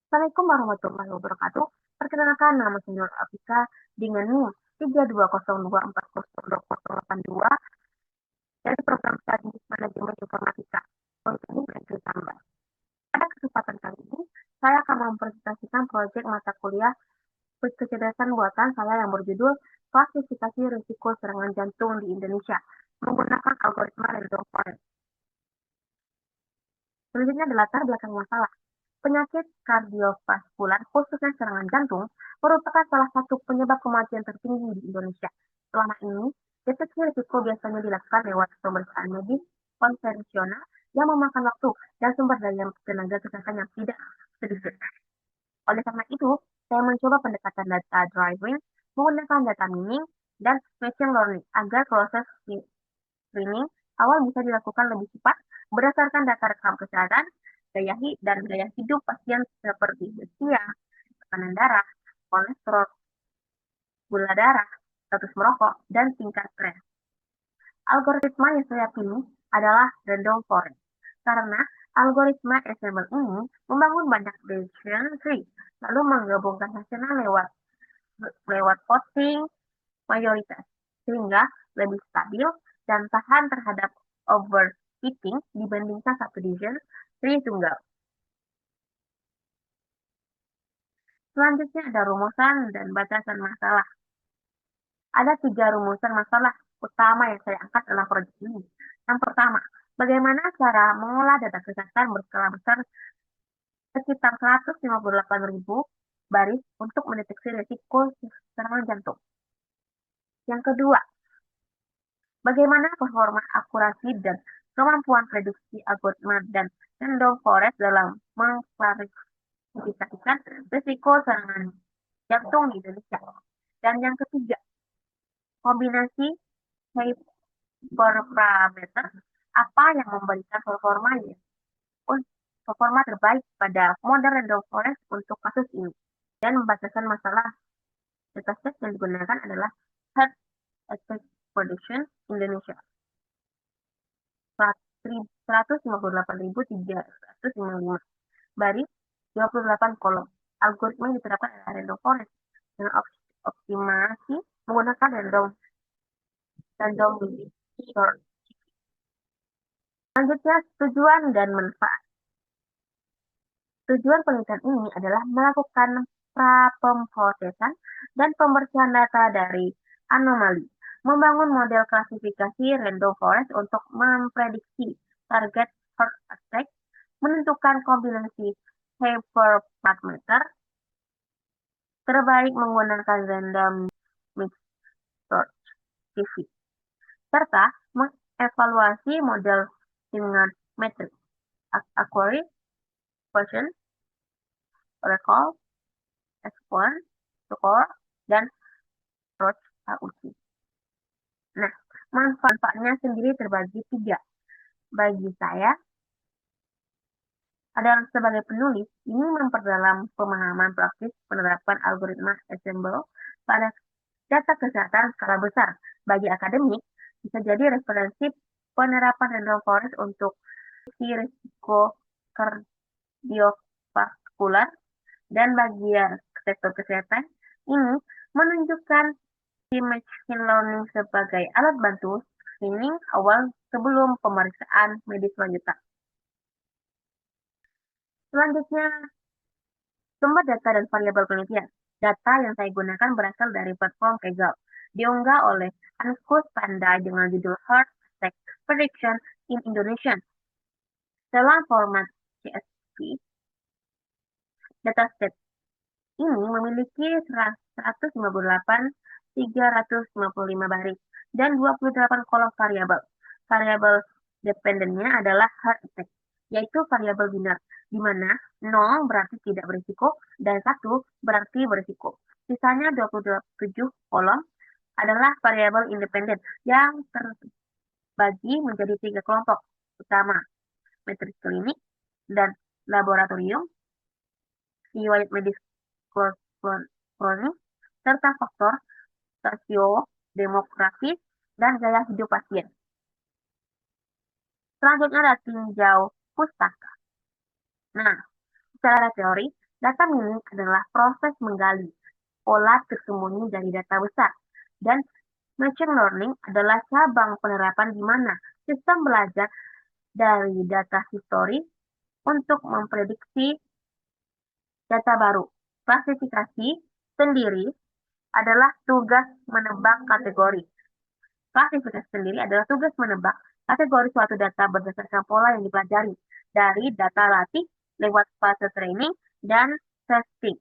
Assalamualaikum warahmatullahi wabarakatuh. Perkenalkan, nama saya Nur Afika dengan NIM 32024002082 dari program studi manajemen informatika Politeknik Negeri Tambah. Pada kesempatan kali ini, saya akan mempresentasikan proyek mata kuliah kecerdasan buatan saya yang berjudul Klasifikasi Risiko Serangan Jantung di Indonesia menggunakan algoritma random forest. Selanjutnya adalah latar belakang masalah. Penyakit kardiovaskular, khususnya serangan jantung, merupakan salah satu penyebab kematian tertinggi di Indonesia. Selama ini, deteksi risiko biasanya dilakukan lewat pemeriksaan medis konvensional yang memakan waktu dan sumber daya tenaga kesehatan yang tidak sedikit. Oleh karena itu, saya mencoba pendekatan data driving menggunakan data mining dan machine learning agar proses screening awal bisa dilakukan lebih cepat berdasarkan data rekam kesehatan, dan gaya hidup pasien seperti usia, tekanan darah, kolesterol, gula darah, status merokok, dan tingkat stres. Algoritma yang saya pilih adalah random forest karena algoritma ensemble ini membangun banyak decision tree, lalu menggabungkan hasilnya lewat voting mayoritas, sehingga lebih stabil dan tahan terhadap overfitting dibandingkan satu decision tree tunggal. Selanjutnya ada rumusan dan batasan masalah. Ada 3 rumusan masalah utama yang saya angkat dalam proyek ini. Yang pertama, bagaimana cara mengolah data kesehatan berskala besar sekitar 158.000 baris untuk mendeteksi risiko serangan jantung. Yang kedua, bagaimana performa akurasi dan kemampuan prediksi algoritma dan random forest dalam mengklarifikasikan risiko serangan jantung di Indonesia. Dan yang ketiga, kombinasi hyperparameter apa yang memberikan performa terbaik pada model random forest untuk kasus ini. Dan membatasan masalah dataset yang digunakan adalah Heart Attack Prediction Indonesia 158.355 baris 28 kolom. Algoritma yang diterapkan adalah random forest dengan optimasi menggunakan random short. Selanjutnya, tujuan dan manfaat. Tujuan penelitian ini adalah melakukan pra-pemprosesan dan pembersihan data dari anomali, membangun model klasifikasi random forest untuk memprediksi target heart attack, menentukan kombinasi hyperparameter terbaik menggunakan random mixed search CV, serta mengevaluasi model dengan metrik accuracy, version, recall, export, score, dan approach AUC. Nah, manfaatnya sendiri terbagi 3. Bagi saya, adalah sebagai penulis, ini memperdalam pemahaman praktis penerapan algoritma ensemble pada data kesehatan skala besar. Bagi akademik, bisa jadi referensi penerapan random forest untuk risiko kardiovaskular, dan bagi sektor kesehatan, ini menunjukkan machine learning sebagai alat bantu screening awal sebelum pemeriksaan medis lanjutan. Selanjutnya, sumber data dan variabel penelitian. Data yang saya gunakan berasal dari platform Kaggle, diunggah oleh Ankus Pandai dengan judul Heart Attack Prediction in Indonesia dalam format CSV. Dataset ini memiliki 158.355 baris dan 28 kolom variabel. Variabel dependennya adalah heart attack, yaitu variabel binar, di mana 0 berarti tidak berisiko dan 1 berarti berisiko. Sisanya 27 kolom adalah variabel independen yang terbagi menjadi 3 kelompok utama, metrik klinik dan laboratorium, riwayat medis kronis, serta faktor sosio-demografis dan gaya hidup pasien. Selanjutnya ada tinjau pustaka. Nah, secara teori, Data mining adalah proses menggali pola tersembunyi dari data besar, dan machine learning adalah cabang penerapan di mana sistem belajar dari data histori untuk memprediksi data baru. Klasifikasi sendiri adalah tugas menebak kategori. Klasifikasi sendiri adalah tugas menebak kategori suatu data berdasarkan pola yang dipelajari dari data latih lewat fase training dan testing.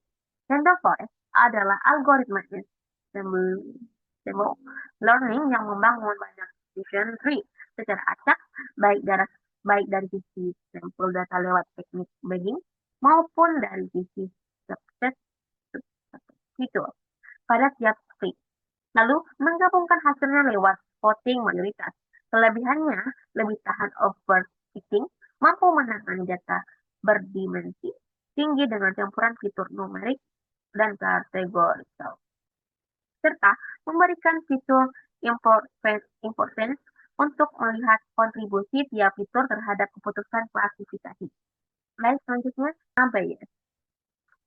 Random forest adalah algoritma ensemble learning yang membangun banyak decision tree secara acak, baik dari sisi sampel data lewat teknik bagging maupun dari sisi subset fitur pada tiap state. Lalu menggabungkan hasilnya lewat voting mayoritas. Kelebihannya lebih tahan overfitting, mampu menangani data berdimensi tinggi dengan campuran fitur numerik dan kategorikal, serta memberikan fitur importance untuk melihat kontribusi tiap fitur terhadap keputusan klasifikasi. Slide selanjutnya, bias.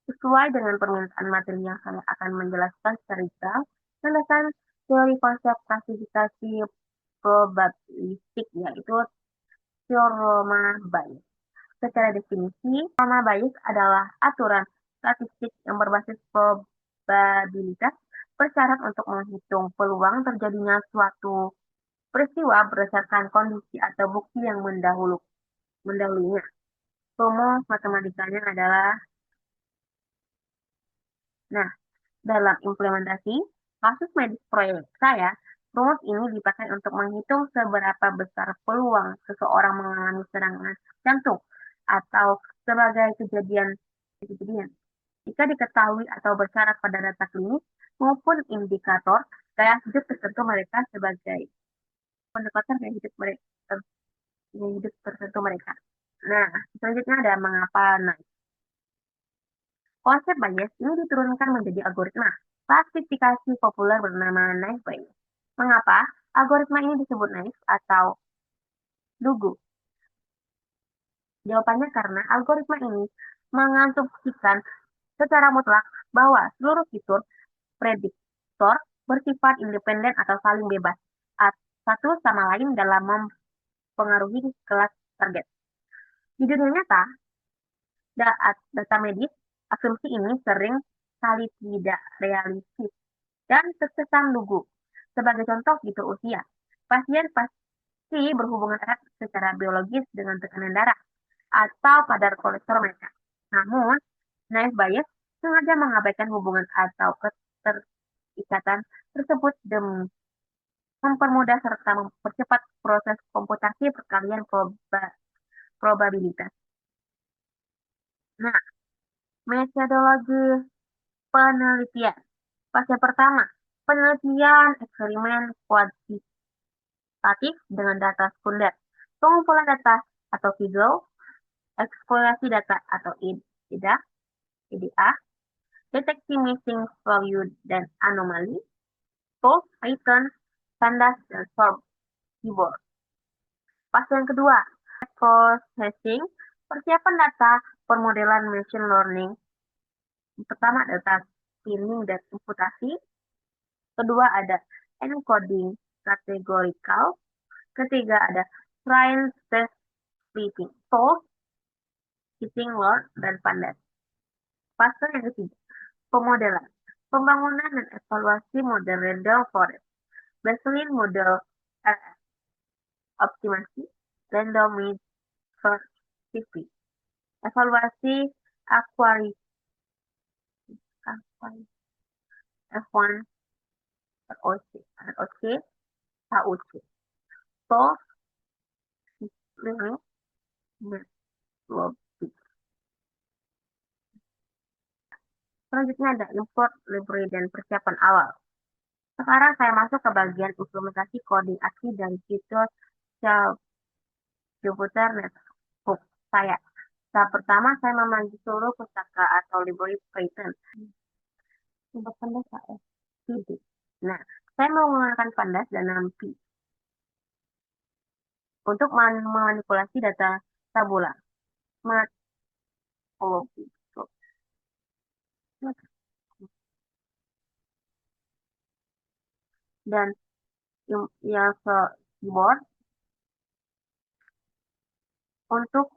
Sesuai dengan permintaan materi yang saya akan menjelaskan secara detail, landasan teori konsep klasifikasi probabilistik yaitu teorema Bayes. Secara definisi, teorema Bayes adalah aturan statistik yang berbasis probabilitas bersyarat untuk menghitung peluang terjadinya suatu peristiwa berdasarkan kondisi atau bukti yang mendahulunya. Rumus matematikanya adalah, nah, dalam implementasi kasus medis proyek saya, rumus ini dipakai untuk menghitung seberapa besar peluang seseorang mengalami serangan jantung atau sebagai kejadian. Jika diketahui atau bersyarat pada data klinis maupun indikator gaya hidup tertentu mereka sebagai pendekatan gaya hidup tertentu mereka. Nah, selanjutnya ada mengapa naik. Konsep Bayes ini diturunkan menjadi algoritma klasifikasi populer bernama Naive Bayes. Mengapa algoritma ini disebut naive atau lugu? Jawabannya karena algoritma ini mengasumsikan secara mutlak bahwa seluruh fitur prediktor bersifat independen atau saling bebas satu sama lain dalam mempengaruhi kelas target. Di dunia nyata, data medis, asumsi ini sering kali tidak realistis dan terkesan lugu. Sebagai contoh gitu usia, pasien pasti berhubungan erat secara biologis dengan tekanan darah atau kadar kolesterol mereka. Namun, Naive Bayes sengaja mengabaikan hubungan atau keterikatan tersebut demi mempermudah serta mempercepat proses komputasi perkalian probabilitas. Nah, metodologi penelitian. Fase pertama, penelitian eksperimen kuantitatif dengan data sekunder. Pengumpulan data atau video, eksplorasi data atau EDA, deteksi missing value dan anomali, tools, Python, pandas, dan keyboard. Fase yang kedua, processing, persiapan data, permodelan machine learning. Pertama, data cleaning dan imputasi. Kedua, ada encoding categorical. Ketiga, ada train test splitting, tools, Teaching Lord, dan pandas. Fase yang ketiga, pemodelan, pembangunan dan evaluasi model random forest, baseline model RF, optimasi, randomized first CV, evaluasi aquari F1 ROC, HUC, TOF, Selanjutnya ada import library dan persiapan awal. Sekarang saya masuk ke bagian implementasi coding ASCII dan fitur Jupyter Notebook saya. Tahap pertama, saya memanggil seluruh pustaka atau library Python. Untuk pandas ASCII. Nah, saya mau menggunakan pandas dan NumPy untuk memanipulasi data tabular. dan yang keyboard untuk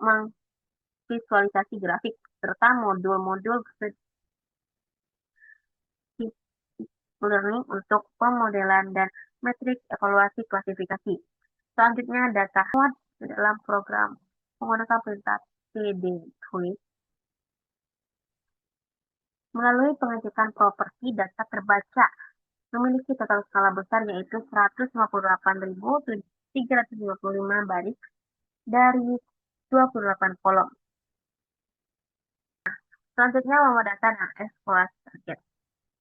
visualisasi grafik, serta modul-modul learning untuk pemodelan dan metrik evaluasi klasifikasi. Selanjutnya, data dalam program menggunakan perintah pd_tweet melalui pengecekan properti data terbaca memiliki total skala besar yaitu 158.355 baris dari 28 kolom. Selanjutnya, data dan evaluasi target.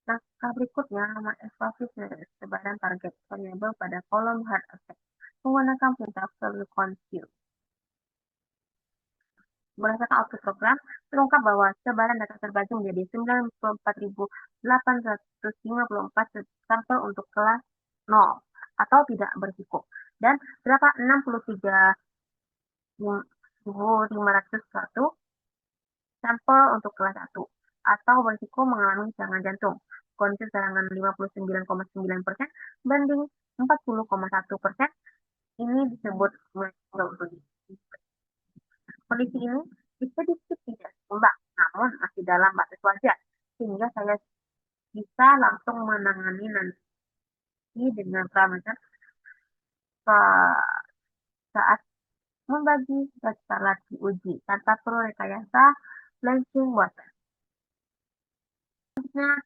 Langkah berikutnya, mengevaluasi sebaran target variabel pada kolom hard effect menggunakan perintah value consume. Berdasarkan output program, terungkap bahwa sebaran data terbagi menjadi 94.854 sampel untuk kelas 0 atau tidak berisiko, dan berapa 63.501 sampel untuk kelas 1 atau berisiko mengalami serangan jantung. Kondisi serangan 59,9% banding 40,1%. Ini disebut uji. Kondisi ini sedikit tidak seimbang, namun masih dalam batas wajar, sehingga saya bisa langsung menangani nanti dengan parameter saat membagi data lagi uji tanpa perlu rekayasa blanching buatan. Selanjutnya,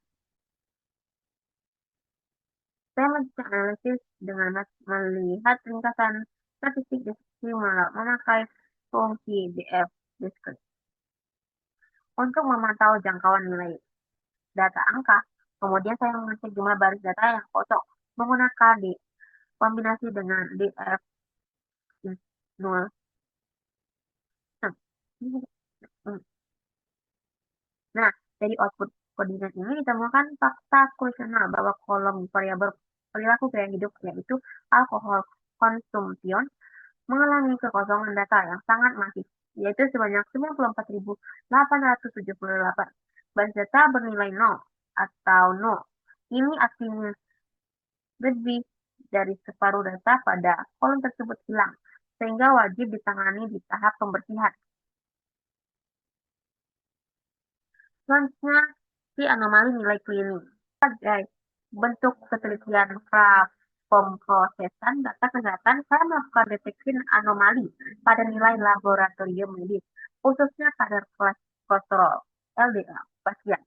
saya melakukan analisis dengan melihat ringkasan statistik deskripsi memakai fungsi df deskripsi untuk memantau jangkauan nilai data angka. Kemudian saya mengecek jumlah baris data yang kosong menggunakan kombinasi dengan df 0. Nah, dari output koordinat ini ditemukan fakta kuesioner bahwa kolom variabel perilaku gaya hidup yaitu alkohol konsumtion mengalami kekosongan data yang sangat masif, yaitu sebanyak 94.878 baris data bernilai 0 atau 0. Ini artinya lebih dari separuh data pada kolom tersebut hilang, sehingga wajib ditangani di tahap pembersihan. Selanjutnya, si anomali nilai cleaning. Sebagai bentuk ketelitian pemrosesan data kesehatan, saya melakukan deteksi anomali pada nilai laboratorium medis, khususnya pada kolesterol LDL pasien.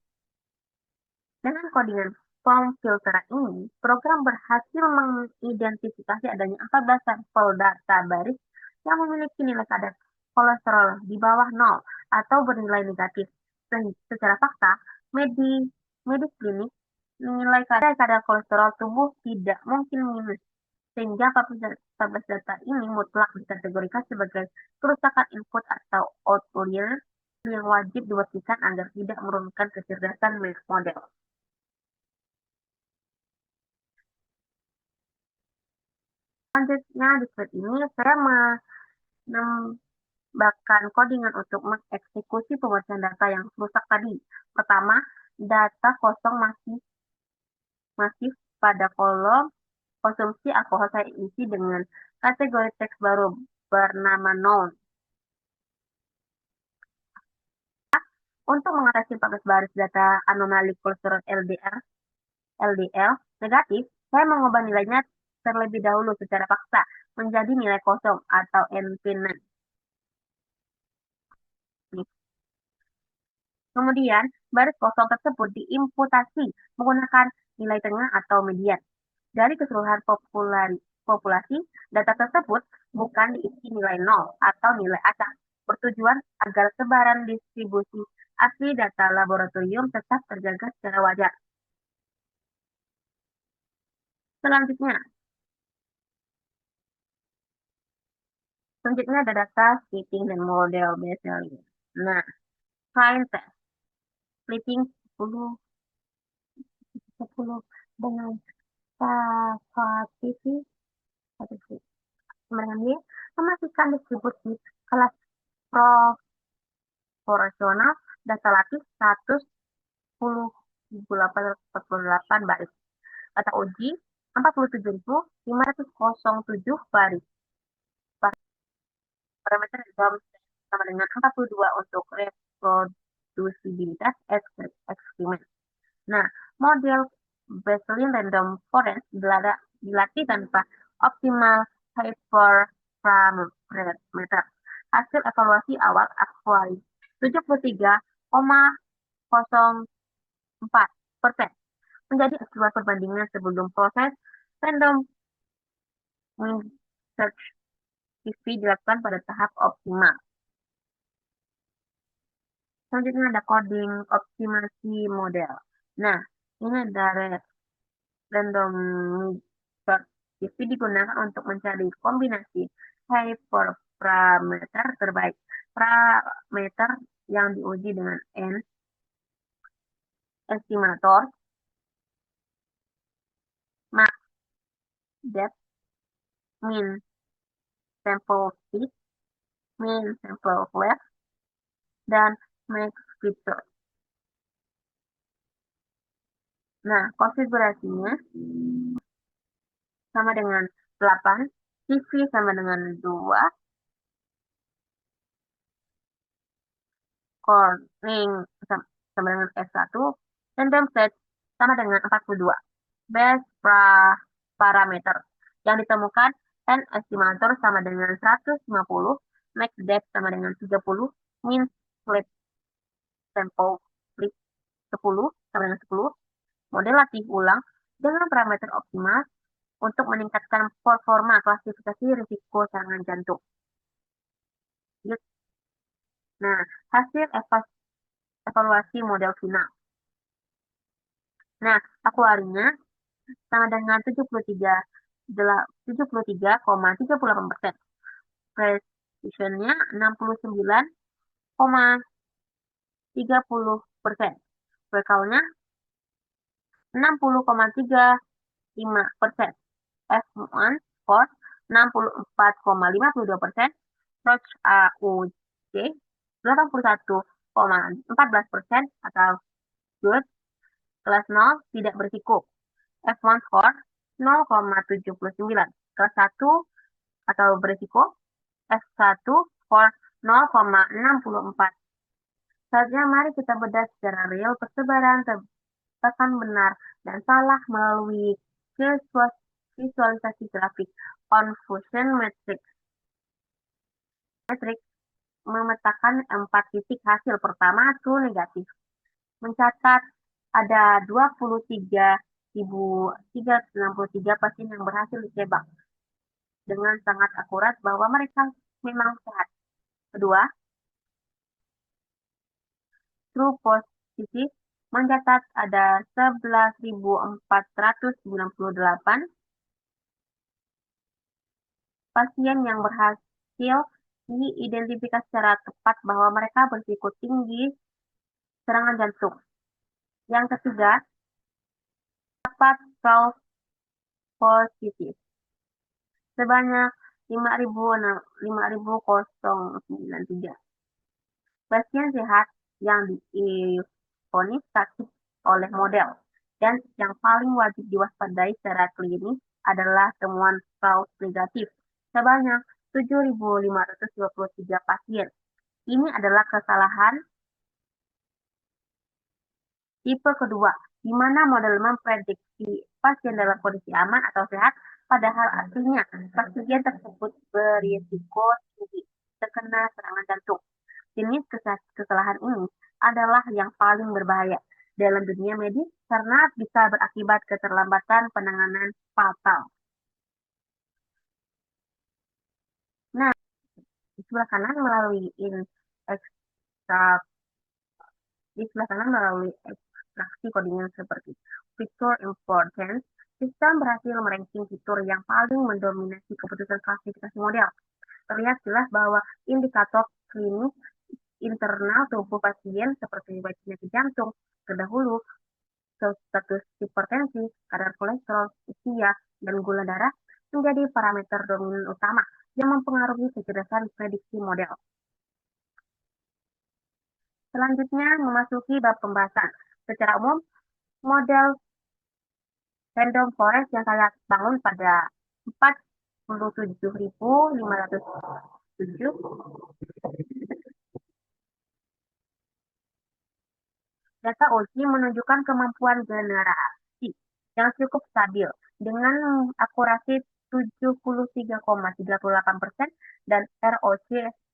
Dengan kodingan form filteran ini, program berhasil mengidentifikasi adanya 14 sampel data baris yang memiliki nilai kadar kolesterol di bawah 0 atau bernilai negatif. Secara fakta, medis klinik nilai kadar kolesterol tubuh tidak mungkin minus, sehingga 14 data ini mutlak dikategorikan sebagai kerusakan input atau outlier yang wajib dibersihkan agar tidak menurunkan kecerdasan model. Selanjutnya, di slide ini saya menambahkan codingan untuk mengeksekusi pembersihan data yang rusak tadi. Pertama, data kosong masif pada kolom konsumsi alkohol saya isi dengan kategori teks baru bernama known. Untuk mengatasi 14 baris data anomali kolesterol LDL negatif, saya mengubah nilainya terlebih dahulu secara paksa menjadi nilai kosong atau NP9. Kemudian, baris kosong tersebut diimputasi menggunakan nilai tengah atau median. Dari keseluruhan populasi, data tersebut bukan diisi nilai 0 atau nilai acak, bertujuan agar sebaran distribusi asli data laboratorium tetap terjaga secara wajar. Selanjutnya ada data splitting dan model Bayesian. Nah, find test splitting 10 dengan statistik memastikan distribusi kelas proporsional data latih 110.848 baris. Data uji 47.507 baris. Parameter random sama dengan 42 untuk reprodusibilitas eksperimen. Nah, model Bayesian Random Forest dilatih tanpa optimal hyperparameter. Hasil evaluasi awal aktuali 73,04% menjadi akibat perbandingan sebelum proses random search TV dilakukan pada tahap optimal. Selanjutnya ada coding optimasi model. Nah, ini ada random search TV digunakan untuk mencari kombinasi hyperparameter terbaik. Parameter yang diuji dengan N estimator, max depth, min sample width, min sample length, dan max feature. Nah, konfigurasinya sama dengan 8, CV sama dengan 2, Corning sama dengan S1, random set sama dengan 42. Base parameter yang ditemukan N estimator sama dengan 150, max depth sama dengan 30, min split sample split 10 sama dengan 10, model latih ulang dengan parameter optimal untuk meningkatkan performa klasifikasi risiko serangan jantung. Nah, hasil evaluasi model final. Nah, aktuarinya sama dengan 73,38%. Precisionnya 69,30%. Recall-nya 60,35%. F1 score 64,52%. Roach AUC 81,14% atau good. Kelas 0 tidak berisiko. F1 score 0,79. Kelas 1 atau berisiko. F1 score 0,64. Saatnya mari kita bedah secara real persebaran tebakan benar dan salah melalui visualisasi grafik confusion matrix. Matrix memetakan 4 titik hasil pertama true negatif. Mencatat ada 23.363 pasien yang berhasil ditebak dengan sangat akurat bahwa mereka memang sehat. Kedua, true positif mencatat ada 11.498 pasien yang berhasil diidentifikasi secara tepat bahwa mereka berisiko tinggi serangan jantung. Yang ketiga, dapat false positif sebanyak 5.093 pasien sehat yang divonis sakit oleh model. Dan yang paling wajib diwaspadai secara klinis adalah temuan false negatif sebanyak 7.523 pasien. Ini adalah kesalahan tipe kedua, di mana model memprediksi pasien dalam kondisi aman atau sehat, padahal aslinya pasien tersebut berisiko tinggi terkena serangan jantung. Jenis kesalahan ini adalah yang paling berbahaya dalam dunia medis karena bisa berakibat keterlambatan penanganan fatal. Nah, di sebelah kanan melalui ekstraksi codingan seperti fitur importance, sistem berhasil meranking fitur yang paling mendominasi keputusan klasifikasi model. Terlihat jelas bahwa indikator klinis internal tubuh pasien seperti penyakit jantung terdahulu, status hipertensi, kadar kolesterol, usia, dan gula darah menjadi parameter dominan utama yang mempengaruhi kecerdasan prediksi model. Selanjutnya memasuki bab pembahasan. Secara umum, model Random Forest yang saya bangun pada 47.507 data uji menunjukkan kemampuan generasi yang cukup stabil dengan akurasi 73,38% dan ROC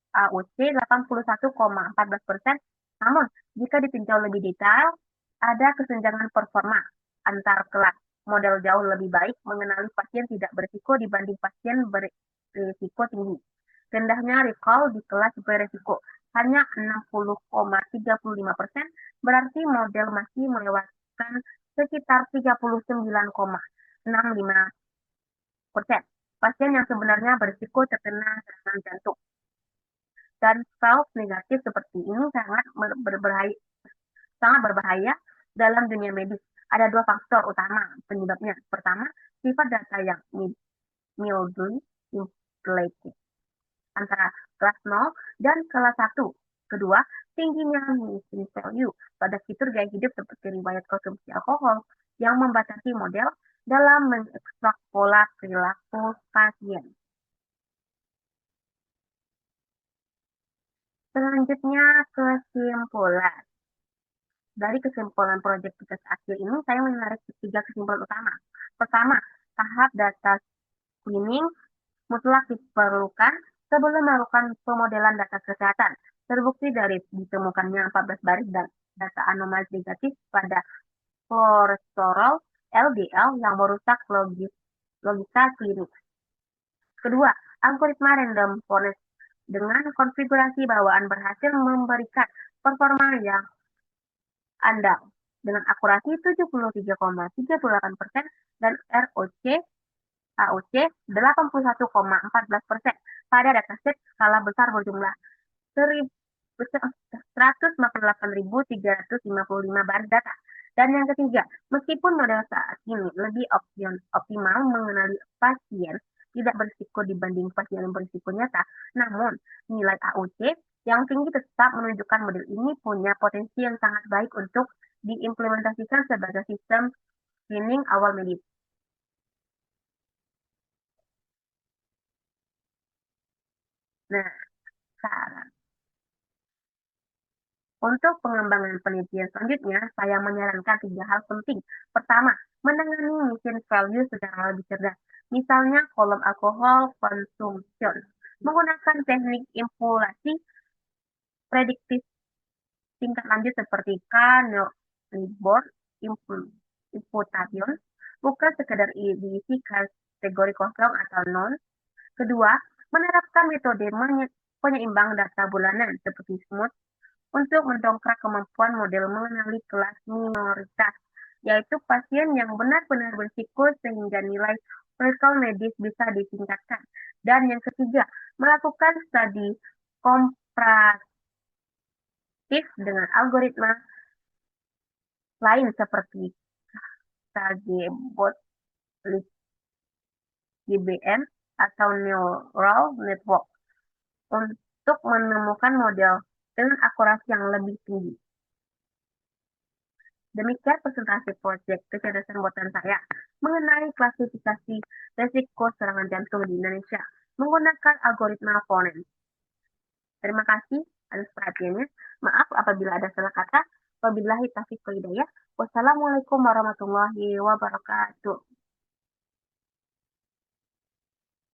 AUC 81,14%. Namun, jika ditinjau lebih detail, ada kesenjangan performa antar kelas. Model jauh lebih baik mengenali pasien tidak berisiko dibanding pasien berisiko tinggi. Rendahnya recall di kelas berisiko hanya 60,35%, berarti model masih melewatkan sekitar 39,65% pasien yang sebenarnya berisiko terkena serangan jantung. Dan false negatif seperti ini sangat berbahaya dalam dunia medis. Ada dua faktor utama penyebabnya. Pertama, sifat data yang mildly inflated antara kelas 0 dan kelas 1. Kedua, tingginya missing value pada fitur gaya hidup seperti riwayat konsumsi alkohol yang membatasi model dalam mengekstrak pola perilaku pasien. Selanjutnya, kesimpulan. Dari kesimpulan proyek tugas akhir ini, saya menarik tiga kesimpulan utama. Pertama, tahap data screening mutlak diperlukan sebelum melakukan pemodelan data kesehatan. Terbukti dari ditemukannya 14 baris data anomali negatif pada kolesterol LDL yang merusak logika klinis. Kedua, algoritma random forest dengan konfigurasi bawaan berhasil memberikan performa yang andal dengan akurasi 73,38% dan ROC AOC 81,14% pada dataset skala besar berjumlah 148.355 baris data. Dan yang ketiga, meskipun model saat ini lebih optimal mengenali pasien tidak berisiko dibanding pasien yang berisiko nyata, namun nilai AUC yang tinggi tetap menunjukkan model ini punya potensi yang sangat baik untuk diimplementasikan sebagai sistem screening awal medis. Nah, sekarang untuk pengembangan penelitian selanjutnya, saya menyarankan tiga hal penting. Pertama, menangani mission value secara lebih cerdas. Misalnya kolom alkohol consumption. Menggunakan teknik impulasi prediktif tingkat lanjut seperti K-Reward imputation, bukan sekedar diisi kategori kosong atau non. Kedua, menerapkan metode penyeimbang data bulanan seperti SMOOTH untuk mendongkrak kemampuan model mengenali kelas minoritas, yaitu pasien yang benar-benar berisiko sehingga nilai recall medis bisa ditingkatkan. Dan yang ketiga, melakukan studi komparatif dengan algoritma lain seperti KG-BOT, GBM, atau Neural Network untuk menemukan model dengan akurasi yang lebih tinggi. Demikian presentasi proyek kecerdasan buatan saya mengenai klasifikasi resiko serangan jantung di Indonesia menggunakan algoritma Fonen. Terima kasih atas perhatiannya. Maaf apabila ada salah kata. Wabillahi taufiq wal hidayah. Wassalamualaikum warahmatullahi wabarakatuh.